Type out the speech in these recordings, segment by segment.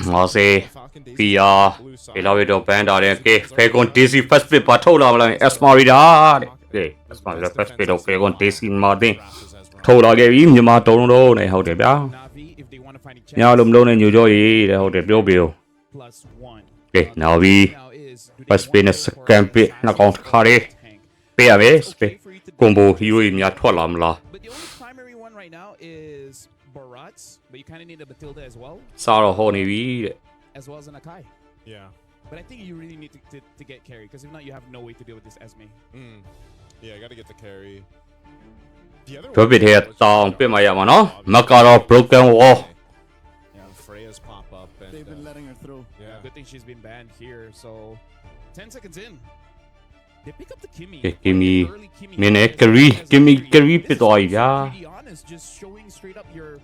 I'll say via Elevado Band or Falcon Daisy first bit Patola Esmarida. Okay, Esmarida first bit of Falcon Daisy Martin. Told I gave him your don't know how they are. Now I'm known and you joy how they bill. Okay, now we first been a second bit knock on carry. Pay away, combo hero in your tolamla. But the only primary one right now is Barats, but you kind of need a Batilda as well. Sarah Honey, as well as an Akai. Yeah. But I think you really need to get carry, because if not, you have no way to deal with this Esme. Yeah, I got to get the carry. To be here, down, pay my yamano. Makaro broken wall. Yeah, Freya's pop up. And, they've been letting her through. Yeah. Good thing she's been banned here. So 10 seconds in. They pick up the Kimmy. Okay, give me minute carry. Give me carry pitoy, yeah. To be honest, just showing straight up your,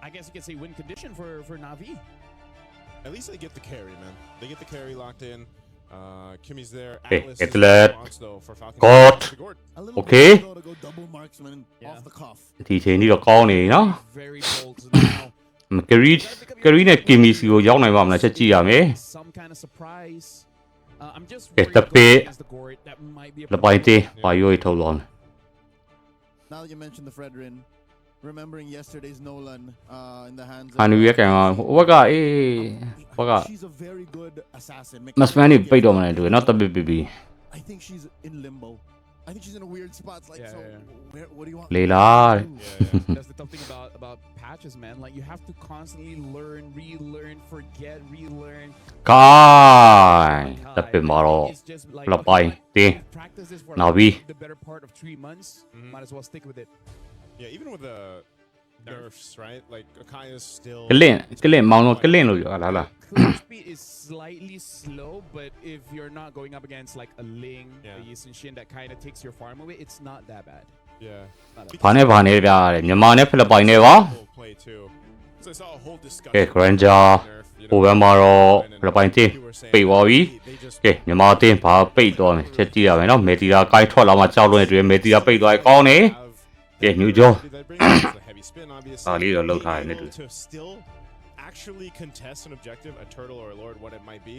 I guess you could say, win condition for Na'Vi. At least they get the carry, man. They get the carry locked in. Kimmy's there. Okay, Atlas get is the lad. though, for Falcon. God. To Okay. go double marksman off the cuff. Thì thế này là con này nó. Very bold now. Mà carry này kim mi siêu giống này vào là chắc chi à mấy. Some kind of surprise. I'm just Okay, worried tập going B against the Gord. That might be a là bài tê, bài yêu thâu luôn. Now that you mentioned the Fredrin, remembering yesterday's Nolan in the hands of... Anh biết cái mà, waga. She's a very good assassin. Mas many pay đồ này được, not the BBB. I think she's in limbo. I think she's in a weird spot. It's like, what do you want? Leila. That's the tough thing about patches, man. Like, you have to constantly learn, relearn, forget, relearn. Kai, tập về maro, là bài tê. Nào vi. The better part of 3 months, might as well stick with it. Yeah, even with the nerfs, right? Like Akaya's still. Cái lên màu nó cái lên rồi là. Clear speed is slightly slow, but if you're not going up against like a Ling, a Yisenshin that kind of takes your farm away, it's not that bad. Yeah. Phá này ra,မြန်မာနဲ့ဖိလစ်ပိုင်နဲ့ပါ Okay, Granger, over maro,ဖိလစ်ပိုင်team, ပိတ်သွားပြီ Okay,မြန်မာteam ဘာပိတ်သွားမယ်ချက်ကြည့်ရမယ်နော်မေတီယာကိုင်းထွက်လာမှကြောက်လို့နေတွေ့မေတီယာပိတ်သွားရင်ကောင်းနေ Okay, New Joe. To still actually contest an objective, a turtle or a lord, what it might be,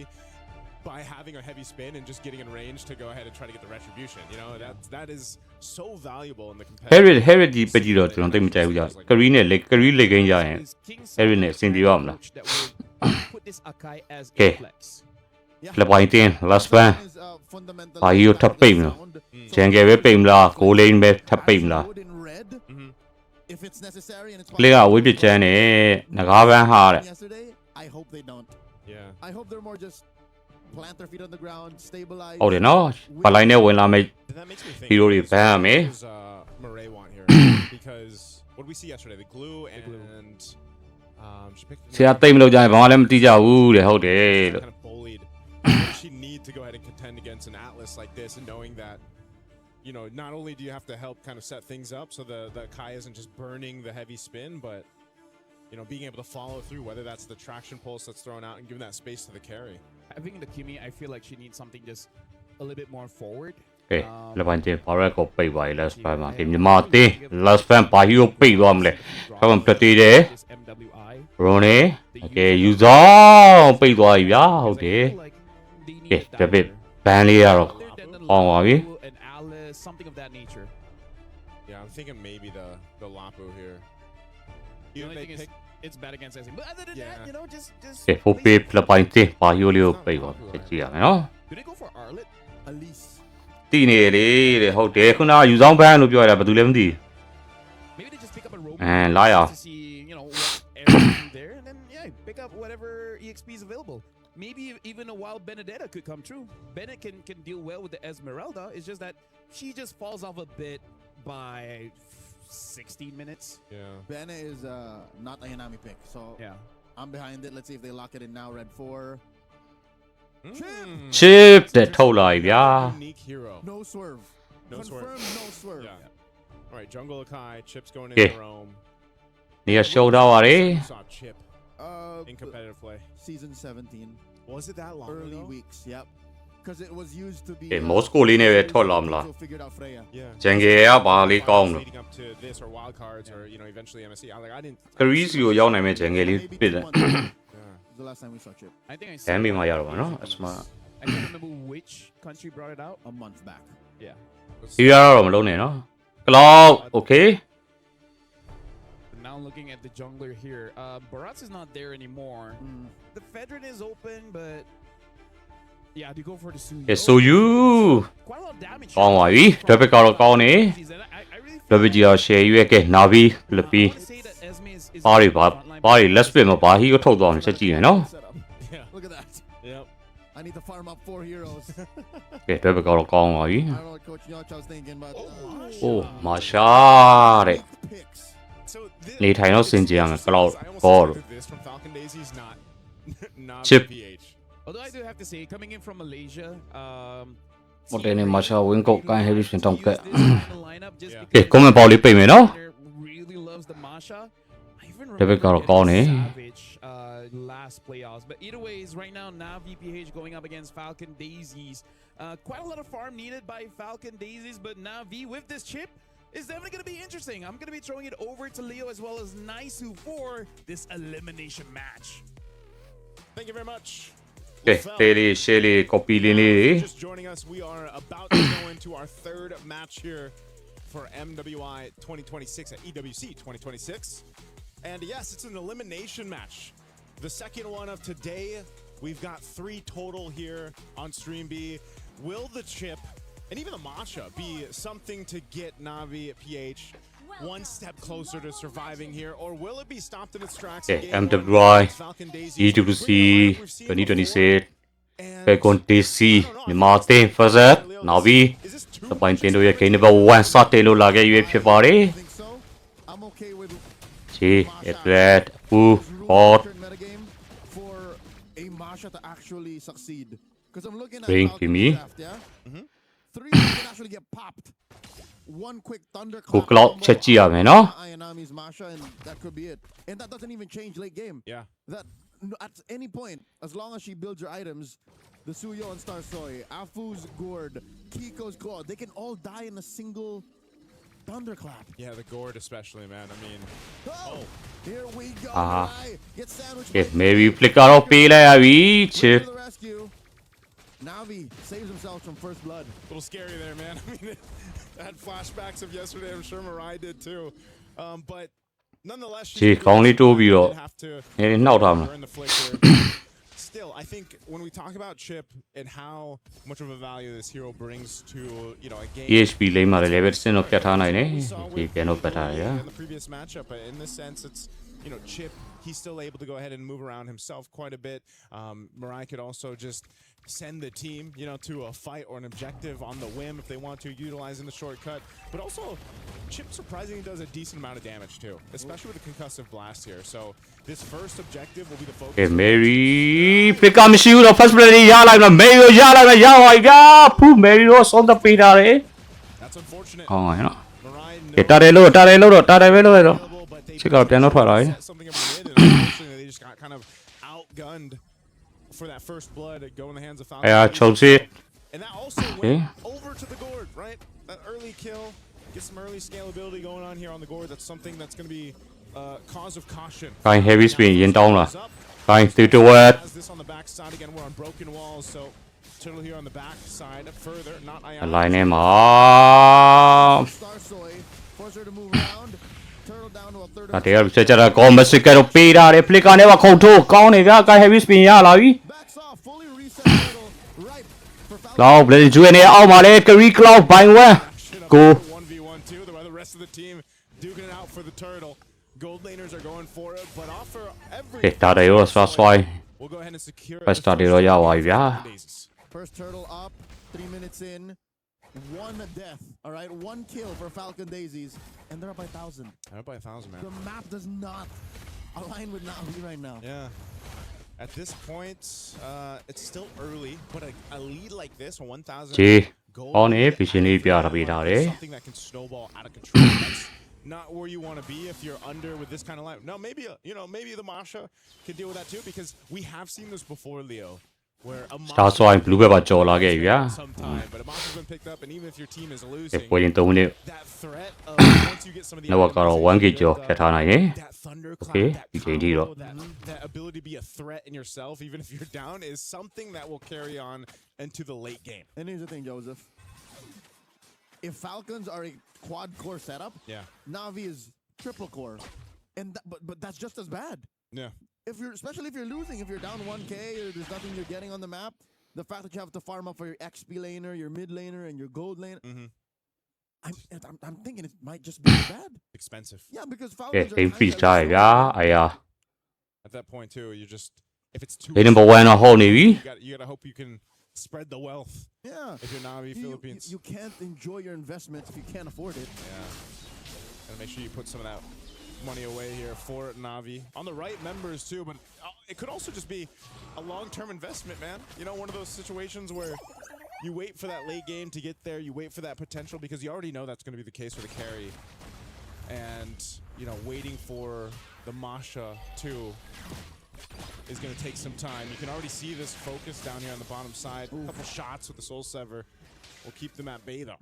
by having a heavy spin and just getting in range to go ahead and try to get the retribution. You know, that is so valuable in the competitive. Harry ဒီပကြီးတော့ကျွန်တော်သိမကြိုက်ဘူးကြာကရီနဲ့လေကရီလေကင်းကြရင် Harry နဲ့စင်တီရအောင်လား Okay. ဖိလစ်ပိုင်team last one ဘာကြီးကိုထပ်ပိတ်မလားဂျန်ကယ်ပဲပိတ်မလားဂိုးလိန်ပဲထပ်ပိတ်မလား If it's necessary and it's ကလေးကဝေးပစ်ချမ်းနဲ့ငကားပန်းဟာတဲ့ yesterday, I hope they don't. Yeah. I hope they're more just plant their feet on the ground, stabilize. ဟုတ်တယ်နော်ပလိုင်းနဲ့ဝင်လာမယ် That makes me think. ဟီရိုတွေဘန်းရမယ် What does Murray want here? Because what did we see yesterday? The glue and she picked. ဆရာတိတ်မလို့ကြရင်ဘာမှလည်းမသိကြဘူးတဲ့ဟုတ်တယ်လို့ Kind of bullied. What does she need to go ahead and contend against an Atlas like this, and knowing that, you know, not only do you have to help kind of set things up so the Kai isn't just burning the heavy spin, but you know, being able to follow through, whether that's the traction pulse that's thrown out and giving that space to the carry. I think the Kimmy, I feel like she needs something just a little bit more forward. Okay, လက်ပိုင်းတင်ပါရက်ကိုပိတ်သွားပြီ last fan မှာဒီမြန်မာတင်း last fan ဘာဟီကိုပိတ်သွားမလဲခမပတီတယ် MWI. Ronnie Okay, user ပိတ်သွားပြီဗျာဟုတ်တယ် Okay, တပစ်ဘန်လေးရတော့အောင်ပါပြီ And Alice, something of that nature. Yeah, I'm thinking maybe the Lapu here. The only thing is, it's bad against SC. But other than that, you know, just. Okay, ဖို့ပေးလက်ပိုင်းတင်ဘာဟီလေးကိုပိတ်သွားချက်ကြည့်ရမယ်နော် Do they go for Arlet? At least. တီနေလေတဲ့ဟုတ်တယ်ခုနကယူဆောင်ဘန်းလို့ပြောရတာဘာတူလဲမသိ Maybe they just pick up a robot. And liar. To see, you know, everything there, and then pick up whatever EXP is available. Maybe even a wild Benedetta could come true. Bennett can deal well with the Esmeralda. It's just that she just falls off a bit by 16 minutes. Yeah. Bene is not a Yanami pick, so I'm behind it. Let's see if they lock it in now. Red 4. Chip တဲ့ထုတ်လာပြီဗျာ Unique hero. No swerve. No Confirmed, swerve. no swerve. Yeah. All right, Jungle Akai, Chip's going Okay. into Rome. နေရာ show ထားပါလေ Saw Chip in competitive play. Season 17. Was it that long Early ago? weeks, yep. Because it was used to be. အေးမော်စကိုလေးနဲ့ပဲထွက်လာမလား Figured out Freya. Yeah. ဂျန်ကယ်ကဘာလေးကောင်းလို့ Leading up to this or wild cards or you know eventually MSC. I didn't. ကရီးစီကိုရောက်နိုင်မဲ့ဂျန်ကယ်လေးပြစ်တယ် the last time we saw Chip? I think I ဒမ်း said မီမှာရတော့မှာနော် Asma I can't remember which country brought it out. A month back. Yeah. ဒီရတော့မလုံးနဲ့နော် Cloud okay Now looking at the jungler here, Barats is not there anymore. The Fedrin is open, but yeah, they go for the Suyo. Yes, so you Quite a lot of damage. ကောင်းပါပြီတွဲပစ်ကတော့ကောင်းနေ I really တွဲပစ်ကြီးတော့ share ရွက်ကဲနာဘီလပီ I wanna say that Esme is ပါရီပါ the frontline ပါရီ let's play မှာဘာဟီကိုထုတ်သွားအောင်ချက်ကြည့်မယ်နော် Setup. Yeah. Look at that. Yep. I need to farm up 4 heroes. ကဲတွဲပစ်ကတော့ကောင်းပါပြီ I don't know what Coach Nyocha was thinking, but အိုးမာရှာတဲ့ picks. So this, နေထိုင်တော့စင်ကြရမယ် Cloud I almost ကော expected this from Falcon Daisies, not Chip. PH. Although I do have to say, coming in from Malaysia, မတဲနေမာရှာဝင်းကုတ်ကိုင်းဟဲရီရှင်တောင်းကဲ use this kind of lineup just Yeah. ကဲ comment ပေါက်လေးပိတ်မယ်နော် really loves the Masha. I even David remember got a call, against eh? Savage last playoffs. But either ways, right now, VPH going up against Falcon Daisies. Quite a lot of farm needed by Falcon Daisies, but Navi with this chip is definitely going to be interesting. I'm going to be throwing it over to Leo as well as Naisu for this elimination match. Thank you very much. ကဲတေးလေး share လေး copy လေးလေး Just joining us, we are about to go into our third match here for MWI 2026 at EWC 2026. And yes, it's an elimination match. The second one of today. We've got 3 total here on Stream B. Will the chip and even the Masha be something to get Navi PH one step closer to surviving here, or will it be stopped in its tracks? Okay, again? MWI Falcon Daisies EWC bring the lineup we've seen 2026 and Falcon Daisy မြန်မာအသင်း first up နောက်ပြီး is this too စပိုင်တင်တို့ရဲ့ game number 1စတင်လို့လာခဲ့ရွေးဖြစ်ပါတယ် I think so. I'm okay with ချီ atlet ပူ hot certain metagame for a Masha to actually succeed. Because I'm looking at Bring Falcon's to me. draft, yeah? 3 can actually get popped. One quick thunderclap ကို cloud combo ချက်ကြည့်ရမယ်နော် Ayanami's Masha, and that could be it. And that doesn't even change late game. Yeah. That at any point, as long as she builds her items, the Suyo and Star Soy, Afu's Gourd, Kiko's Claw, they can all die in a single thunderclap. Yeah, the gourd especially, man. I mean, Oh, here we go. Rai. Get sandwiched. ကဲ maybe flick ကတော့ပေးလိုက်ရပြီချစ် To the rescue. Navi saves himself from first blood. a little scary there, man. I mean, I had flashbacks of yesterday. I'm sure Mirai did too. But nonetheless, she Gee, did only two of you. have to နည်းနည်းနှောက်ထားမလား burn the flicker. Still, I think when we talk about Chip and how much of a value this hero brings to, you know, a game. EHP လိမ့်မှာလည်း level 10တော့ပြတ်ထားနိုင်တယ် We saw ဒီ with ပြန်တော့ပြတ်ထားရ in the previous matchup, but in this sense, it's, you know, Chip, he's still able to go ahead and move around himself quite a bit. Mirai could also just send the team, you know, to a fight or an objective on the whim if they want to, utilizing the shortcut. But also, Chip surprisingly does a decent amount of damage too, especially with the concussive blast here. So this first objective will be the focus. ကဲ Mary pick up မရှိဘူးတော့ first play ရလိုက်မလား Mary ကိုရလိုက်မလားရပါပြီဗျာဖူ Mary တော့ဆုံးသက်ပေးတာလေ That's unfortunate. ကောင်းပါရဲ့နော် Mirai ကဲတာတယ်လို့တာတယ်လို့တော့တာတယ်ပဲလို့ရတော့ available, but they Check out piano setထွက်လာပြီ something up in mid, and unfortunately they just got kind of outgunned for that first blood go in the hands of Falcon. အဲချုပ်စစ် And that also Okay. went over to the gourd, right? That early kill, get some early scalability going on here on the gourd. That's something that's going to be cause of caution. ကိုင်း heavy spin ရင်တောင်းလား Up, ကိုင်း3 word has this on the back side again. We're on broken walls, so Turtle here on the back side further. Not အ Ayana. လိုင်းထဲမှာ Star Soy force her to move around. Turtle down to a third. ဒါတရားချက်ကြတာကောင်းမစစ်ကတော့ပေးတာတယ် flick ကနေပါခုံထိုးကောင်းနေဗျာကိုင်း heavy spin ရလာပြီ Backs off, fully reset turtle. Right for Falcon. Cloud blade ကျွေးနေအောက်မှာလေ carry Cloud ဘိုင်ဝမ် Action up Go. there, 1v1 too. The rest of the team duking it out for the turtle. Gold laners are going for it, but off for every. ကဲတာတယ်ရောဆွာဆွိုင်း We'll go ahead and secure. First the start ရောရပါပြီဗျာ Daisies. First turtle up, 3 minutes in. 1 death, all right? 1 kill for Falcon Daisies, and they're up by 1,000. Up by 1,000, man. The map does not align with Navi right now. Yeah. At this point, it's still early, but a lead like this, 1,000 ဂျေ gold. အောင်းနေဖီရှင်လေးပြတာပေးတာတယ် Something that can snowball out of control. That's not where you want to be if you're under with this kind of life. No, maybe maybe the Masha can deal with that too, because we have seen this before, Leo. where a Star Swine Blue ဘက်ပါကြော်လာခဲ့ပြီဗျာ sometime, but a monster's been picked up, and even if your team is ဒီ losing, ပွဲရင်3မိနစ် that threat of once you get some of the နောက်ကတော့ 1K ကျော်ဖြတ်ထားနိုင်တယ် that thunderclap, Okay, that you can do combo, that ability to be a threat in yourself, even if you're down, is something that will carry on into the late game. And here's the thing, Joseph. If Falcons are a quad core setup, Yeah. Na'Vi is triple core, and but that's just as bad. Yeah. Especially if you're losing, if you're down 1K or there's nothing you're getting on the map, the fact that you have to farm up for your XP laner, your mid laner, and your gold laner, I'm thinking it might just be bad. Expensive. Yeah, because ကဲ Falcons are game freeze kinda ထားရဗျာအာရ At that point too, you just if it's too ဒီ number 1 တော့ဟုတ်နေပြီ you gotta hope you can spread the wealth. Yeah. If you're Na'Vi Philippines. You can't enjoy your investments if you can't afford it. Yeah. Gotta make sure you put some of that money away here for Na'Vi. On the right members too, but it could also just be a long-term investment, man. You know, one of those situations where you wait for that late game to get there, you wait for that potential because you already know that's going to be the case for the carry. And, you know, waiting for the Masha too is going to take some time. You can already see this focus down here on the bottom side. A couple shots with the Soul Sever will keep them at bay though.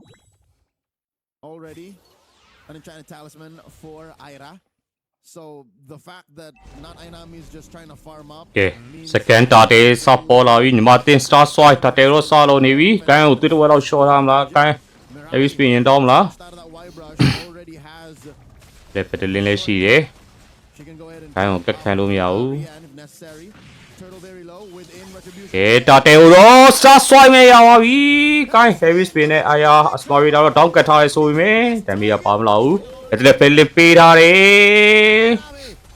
Already an enchanted talisman for Ira. So the fact that not Ainami is just trying to farm up ကဲ means second တာတေးစပေါ်လာပြီညီမတင် Star Swine တာတေးတော့စလို့နေပြီကိုင်းကိုတွေ့တော့တော့ short ထားမလားကိုင်း heavy spin ရင်တော့မလား out of that Y brush already has လက်ဖက်တလင်းလေးရှိတယ် she can go ahead and ကိုင်းကိုကက်ခံလို့မရဘူး and if necessary turtle very low within retribution ကဲတာတေးတော့ Star Swine ပဲရပါပြီကိုင်း heavy spin နဲ့အာရ Asmari တော့တောင်းကတ်ထားရဲဆိုပေမဲ့ဒမ်မီကပါမလာဘူးအဲ့ဒါပဲလေးပေးထားတယ်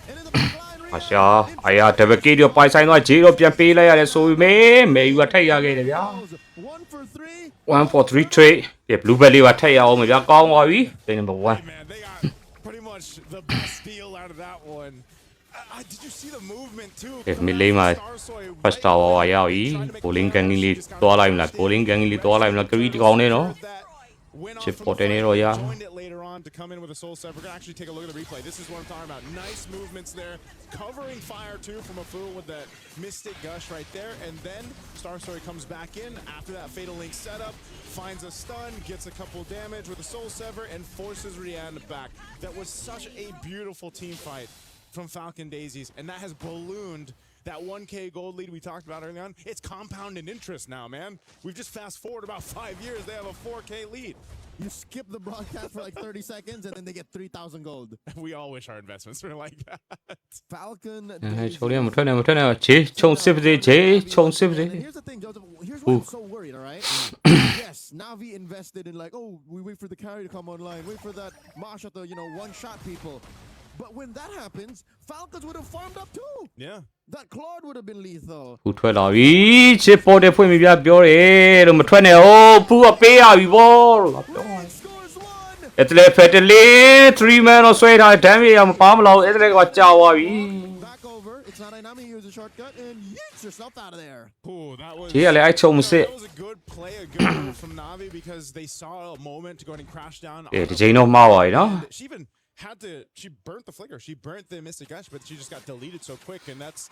and in the back line အရှာအာရ double K တော့ပိုင်ဆိုင်တော့ဂျေတော့ပြန်ပေးလိုက်ရတယ်ဆိုပေမဲ့မေယူကထိတ်ရခဲ့တယ်ဗျာ 1 for 3 1 for 3 trade ကဲ blue bell လေးပါထိတ်ရအောင်ဗျာကောင်းပါပြီ number 1 Hey man, they got pretty much the best deal out of that one. Did you see the movement too? Yes, mid lane mà first tower ဝါရောက်ပြီ bowling gang လေးသွားလိုက်မလား bowling gang လေးသွားလိုက်မလား greedy ကောင်းနေနော် Chip pot in here, yeah. Joined it later on to come in with a soul step. We're gonna actually take a look at the replay. This is what I'm talking about. Nice movements there, covering fire too from a fool with that mystic gush right there, and then Star Story comes back in after that fatal link setup, finds a stun, gets a couple damage with a soul sever, and forces Rihanna back. That was such a beautiful team fight from Falcon Daisies, and that has ballooned that 1K gold lead we talked about early on. It's compounding interest now, man. We've just fast forward about 5 years. They have a 4K lead. you skip the broadcast for like 30 seconds and then they get 3,000 gold. We all wish our investments were like that. Falcon ချိုးရမထွက်နဲ့မထွက်နဲ့ဂျေခြုံစစ်ပါစေဂျေခြုံစစ်ပါစေ And here's the thing, Joseph. Here's why I'm so worried, all right? Yes, Na'Vi invested in like, oh, we wait for the carry to come online, wait for that Masha to, one-shot people. But when that happens, Falcons would have farmed up too. Yeah. That Claude would have been lethal. ဖူထွက်လာပြီချစ်ပေါ်တဲ့ဖွင့်ပြီဗျာပြောတယ်လို့မထွက်နဲ့ဟုတ်ဖူကပေးရပြီဗောလို့ပြော Red scores one. အဲ့ဒါဖက်တလင်း3 man တော့ဆွဲထားတယ်ဒမ်းမြေရမပါမလားအဲ့ဒါကကြာသွားပြီ Back over. It's not Ainami. Use a shortcut and yeets yourself out of there. Ooh, that was. ဂျေကလည်းအဲ့ချုံမစစ် That was a good play, a good move from Na'Vi because they saw a moment to go ahead and crash down. ဒီချိန်တော့မှားပါပြီနော် She even had to. She burnt the flicker. She burnt the Mystic Gush, but she just got deleted so quick, and that's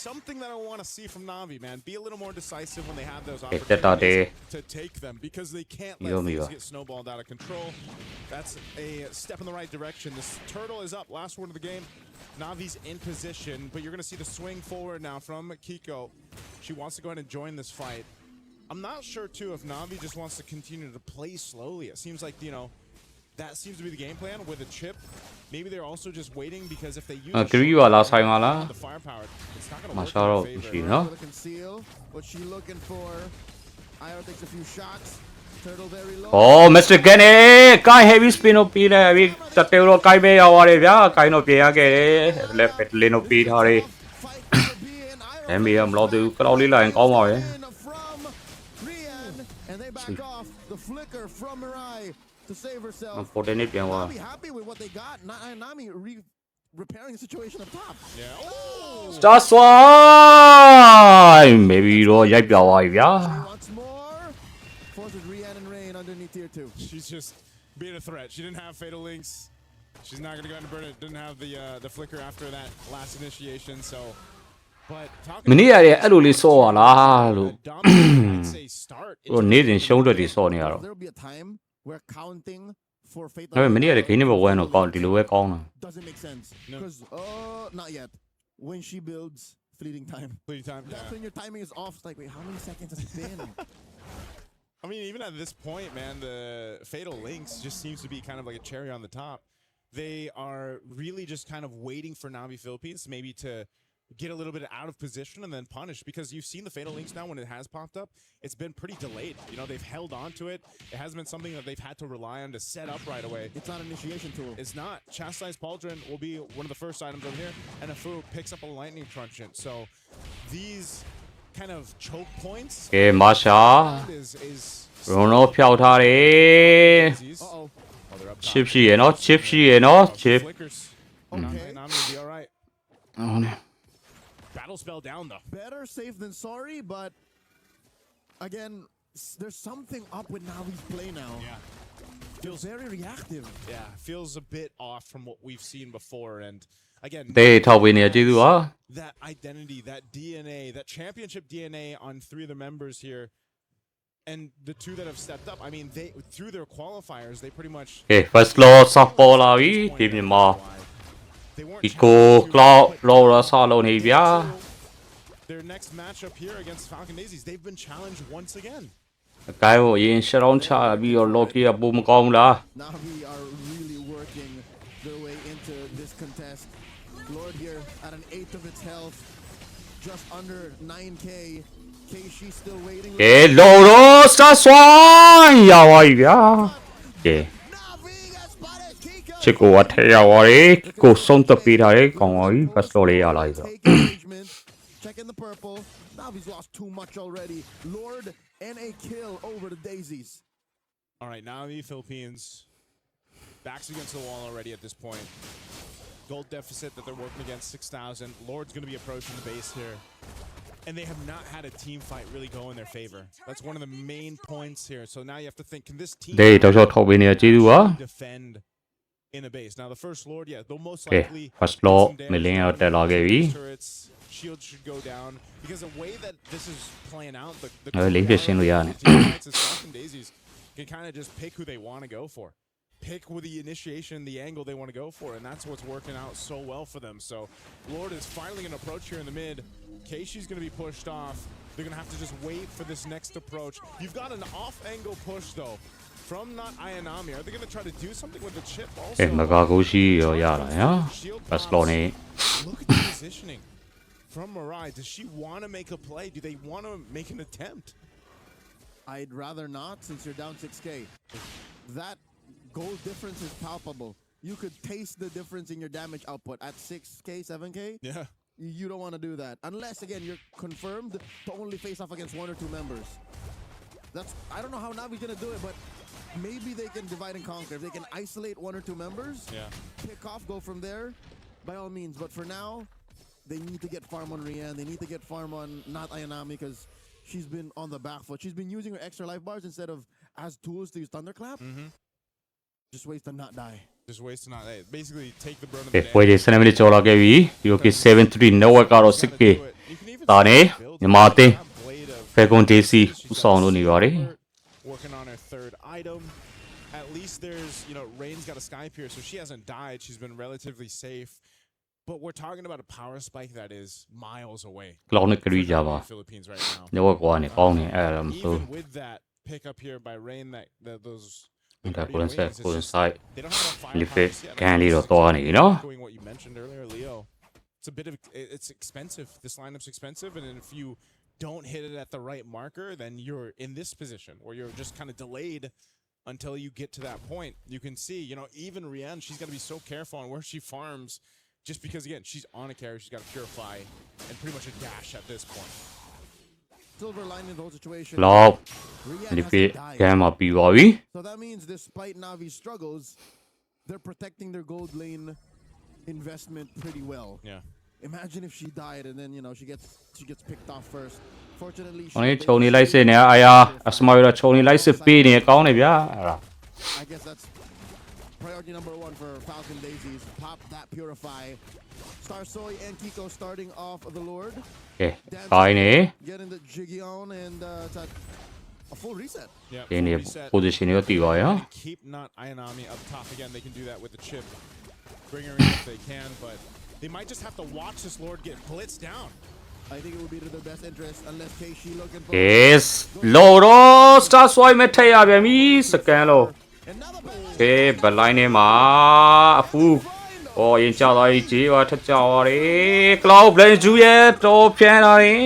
something that I want to see from Na'Vi, man. Be a little more decisive when they have those opportunities to take them because they can't let things get snowballed out of control. That's a step in the right direction. This turtle is up. Last word of the game. Na'Vi's in position, but you're going to see the swing forward now from Kiko. She wants to go ahead and join this fight. I'm not sure, too, if Na'Vi just wants to continue to play slowly. It seems like, that seems to be the game plan with a chip. Maybe they're also just waiting because if they use last time the firepower, it's not going to work Masharo in their she favor. no To conceal. What's she looking for? Ira takes a few shots. Turtle very low. Oh Mr. Kenny ကိုင်း heavy spin ကိုပြီးလိုက်ပြီတတေတော့ကိုင်းပဲရောက်သွားတယ်ဗျာကိုင်းတော့ပြင်ရခဲ့တယ်လက်ဖက်တလင်းတော့ပြီးထားတယ် Fight to be in. Ira ဒမ်းမြေရမလို့တူကလောက်လေးလိုက်ရင်ကောင်းပါပဲ in from Rian. And they back off. The flicker from Mirai to save herself. ပေါ်တယ်နေပြန်သွား Na'Vi happy with what they got. Na'Vi repairing the situation up top. Yeah. Oh! Star Swine maybe တော့ရိုက်ပြသွားပြီဗျာ Once more. Forces Rian and Rain underneath tier 2. She's just being a threat. She didn't have fatal links. She's not going to go ahead and burn it. Didn't have the flicker after that last initiation, so But မနေ့ကလည်းအဲ့လိုလေးစောရလားလို့ dominant, I'd say, start ဟိုနေစဉ်ရှုံးထွက်တွေစောနေရတော့ There'll be a time where counting for Fatal ဒါပေမဲ့မနေ့ကလည်း game number 1တော့ကောင်းဒီလိုပဲကောင်းတာ doesn't make sense No. because not yet. When she builds fleeting time, Plenty time. that's when your timing is off. It's like, wait, how many seconds has it been? I mean, even at this point, man, the Fatal Links just seems to be kind of like a cherry on the top. They are really just kind of waiting for Navi Philippines maybe to get a little bit out of position and then punish, because you've seen the Fatal Links now when it has popped up, it's been pretty delayed. You know, they've held on to it. It hasn't been something that they've had to rely on to set up right away. It's not an initiation tool. It's not. Chastised Pauldron will be one of the first items over here, and Afu picks up a Lightning Truncheon. So these kind of choke points ကဲမာရှာ is ရုံတော့ဖျောက်ထားတယ် Daisies. Uh-oh. Oh, they're up top. ချစ်ရှိရနော်ချစ်ရှိရနော် Oh, ချစ် flickers. Okay. Nami will be all right. ဟုတ်နေ Battle spell down though. Better safe than sorry, but again, there's something up with Navi's play now. Yeah. Feels very reactive. Yeah, feels a bit off from what we've seen before, and again, တေးထောက်ပေးနေကျေးဇူးပါ that identity, that DNA, that championship DNA on 3 of the members here, and the 2 that have stepped up. I mean, they through their qualifiers, they pretty much ကဲ first law ဆော့ပေါ်လာပြီဒီမြန်မာ they weren't ဒီကို challenged to cloud put law ရဆောက်လို့နေဗျာ their next matchup here against Falcon Daisies. They've been challenged once again. အကိုင်းကိုအရင်ရှောင်းချပြီးတော့ lock ရပုံမကောင်းဘူးလား Navi are really working their way into this contest. Lord here at an 8th of its health, just under 9k. Keishi still waiting. ကဲလောတော့စဆွိုင်းရပါပြီဗျာကဲ Navi gets spotted. Kiko ချစ်ကိုအထက်ရောက်သွားတယ်ကိုဆုံးသက်ပေးထားတယ်ကောင်းပါပြီ first law လေးရလာပြီဆို take engagement. Checking the purple. Navi's lost too much already. Lord and a kill over the Daisies. All right, now the Philippines backs against the wall already at this point. Gold deficit that they're working against 6,000. Lord's going to be approaching the base here. And they have not had a team fight really go in their favor. That's one of the main points here. So now you have to think, can this team တေးတော့ထောက်ပေးနေကျေးဇူးပါ defend in a base? Now the first Lord, yeah, they'll most ကဲ likely first get law some damage မလင်းရ on တက်လာခဲ့ပြီ turrets. Shield should go down, because the way that this is playing out, the leave this in, Leon. Falcon Daisies can kind of just pick who they want to go for. Pick with the initiation, the angle they want to go for, and that's what's working out so well for them. So Lord is finally going to approach here in the mid. Keishi's going to be pushed off. They're going to have to just wait for this next approach. You've got an off-angle push, though, from not Ayanami. Are they going to try to do something with the chip ကဲ also? မကာကိုရှိရောရလာညာ Shield first pops. law နေ Look at the positioning from Mirai. Does she want to make a play? Do they want to make an attempt? I'd rather not, since you're down 6k. That gold difference is palpable. You could taste the difference in your damage output at 6k, 7k. Yeah. You don't want to do that. Unless, again, you're confirmed to only face off against 1 or 2 members. I don't know how Navi's going to do it, but maybe they can divide and conquer. If they can isolate 1 or 2 members, Yeah. pick off, go from there, by all means. But for now, they need to get farm on Rian. They need to get farm on not Ayanami, because she's been on the back foot. She's been using her extra life bars instead of as tools to use Thunderclap. Just ways to not die. Just wasting on it. Basically, take the brunt of ကဲ the ပွဲကြီး7 minute ကျော်လာခဲ့ပြီ UK 73 network ကတော့ 6k ဒါနဲ့မြန်မာအသင်း Falcon Daisy ဦးဆောင်လို့နေပါတယ် Working on her 3rd item. At least there's, you know, Rain's got a Sky Pierce, so she hasn't died. She's been relatively safe. But we're talking about a power spike that is miles away. cloud နဲ့ carry ကြပါ Philippines right now. network ကနေကောင်းနေအဲ့ဒါမဆို Even with that pick up here by Rain, that those ဒါကိုရင်ဆက်ကိုရင်ဆိုင် they don't have enough Lift firepower it. yet. Can't lead or throw on it, you know? Doing what you mentioned earlier, Leo. It's a bit of it's expensive. This lineup's expensive, and then if you don't hit it at the right marker, then you're in this position where you're just kind of delayed until you get to that point. You can see, you know, even Rian, she's got to be so careful on where she farms, just because again she's on a carry, she's got to purify and pretty much a dash at this point. Silver lining in the whole situation. cloud Rian ဒီ hasn't ပေ died. ကမ်းမှာပြီးပါပြီ So that means despite Navi's struggles, they're protecting their gold lane investment pretty well. Yeah. Imagine if she died and then, you know, she gets picked off first. Fortunately, ဟိုနေ့ခြုံနေလိုက်စစ်နေအာယာအစမရခြုံနေလိုက်စစ်ပေးနေကောင်းနေဗျာအဲ့ဒါ I guess that's priority number 1 for Falcon Daisies. Pop that Purify. Star Soy and Kiko starting off the Lord. ကဲခိုင်းနေ Getting the jiggy on and it's a full reset. Yeah, ဒီနေ reset. position ကိုတည်ပါရ And keep not Ayanami up top again. They can do that with the chip. Bring her in if they can, but they might just have to watch this Lord get blitzed down. I think it would be to their best interest unless Keishi looking for. yes လောတော့ star swipe မဲ့ထည့်ရပြန်ပြီ scan လို့ Another ကဲဘလိုင်းနေမှာအဖူးအော်ရင်ကြသွားပြီဂျေးပါထက်ကြသွားတယ် cloud blade ဂျူရဲ့တော်ပြန်လာတယ်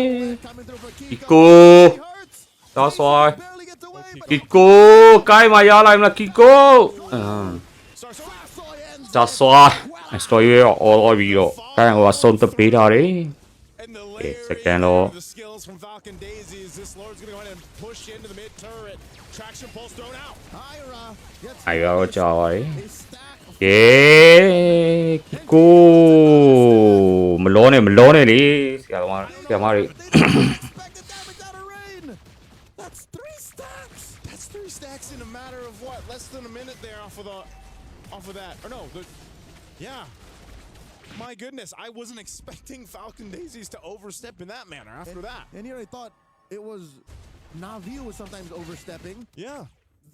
coming through for Kiko Hurts. star swipe Barely gets away, but Kiko ကိုင်းမှာရလိုက်မလား Kiko Star Soy. Star Soy ends star it. swipe story ရော all ပြီးတော့ကိုင်းဟိုကဆုံးတပေးထားတယ် And the Okay, layering second of law. the skills from Falcon Daisies. This Lord's gonna go ahead and push into the mid turret. Traction pulse thrown out. Ira gets အဲ့ရောကြာသွားတယ် a stack of ကဲ Kiko မလောနဲ့လေဆရာသမားတွေ unexpected damage out of rain. That's 3 stacks. That's 3 stacks in a matter of what? Less than a minute there off of that. Or no, yeah. My goodness, I wasn't expecting Falcon Daisies to overstep in that manner after that. And here I thought it was Navi was sometimes overstepping. Yeah.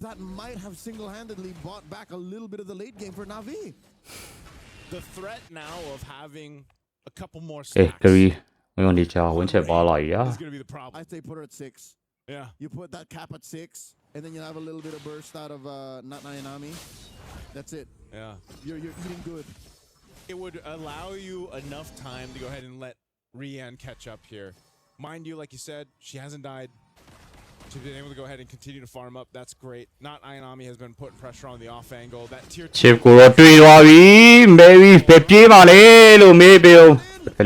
That might have single-handedly bought back a little bit of the late game for Navi. The threat now of having a couple more ကဲ stacks ကရီမင်းတို့ကြာဝင်ချက်ပါလာရ is going to be the problem. I'd say put her at 6. Yeah. You put that cap at 6, and then you have a little bit of burst out of not Nayanami. That's it. Yeah. You're eating good. It would allow you enough time to go ahead and let Rian catch up here. Mind you, like you said, she hasn't died. She's been able to go ahead and continue to farm up. That's great. Not Ayanami has been putting pressure on the off angle. That tier ချစ်ကိုတော့တွေ့သွားပြီမေဘီပဲပြေးပါလေလို့မေးပြော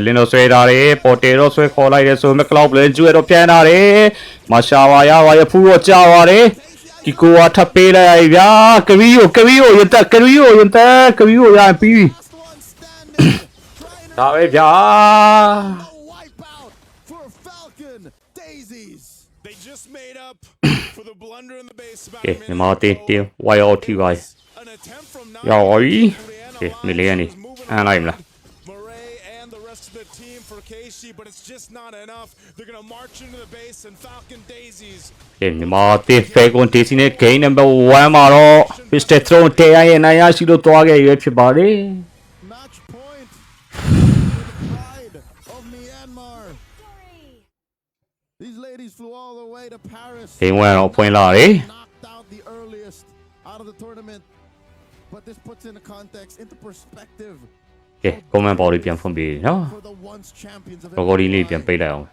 လင်းတော့ဆွဲထားတယ်ပေါ်တယ်တော့ဆွဲခေါ်လိုက်တယ်ဆိုမဲ့ cloud blade ကျွဲတော့ပြန်လာတယ်မရှာပါရပါရဖူးတော့ကြာပါတယ် Kiko ကထပ်ပေးလိုက်ရဗျာကရီကိုရင်တက်ကရီကိုရရင်ပြီး Last one standing. Trying ဒါပဲဗျာ to wipe out for Falcon Daisies. They just made up for the blunder in the base about ကဲ a ညီ minute မတင် ago. တင်ဝိုင်အော်ထီပါ An attempt from ရောက်ပါပြီ Rihanna ကဲမီလီယန်နေ was moving အန်လိုက်မလား Murray and the rest of the team for Keishi, but it's just not enough. They're going to march into the base, and Falcon Daisies ကဲညီမတင်ဖေကွန်ဒေစီနဲ့ game number 1မှာတော့ Mr. Throne တရားရဲ့နိုင်ရရှိလို့တွားခဲ့ရွေးဖြစ်ပါတယ် Match point for the pride of Myanmar. These ladies flew all the way to Paris. ဂိမ်း1တော့ဖွင့်လာတယ် Knocked out the earliest out of the tournament. But this puts into context, into perspective ကဲ comment ပေါ်လေးပြန်ဖွင့်ပေးနော် for the once champions of လော်ဂိုဒီလေးပြန် MWI. ပိတ်လိုက်အောင်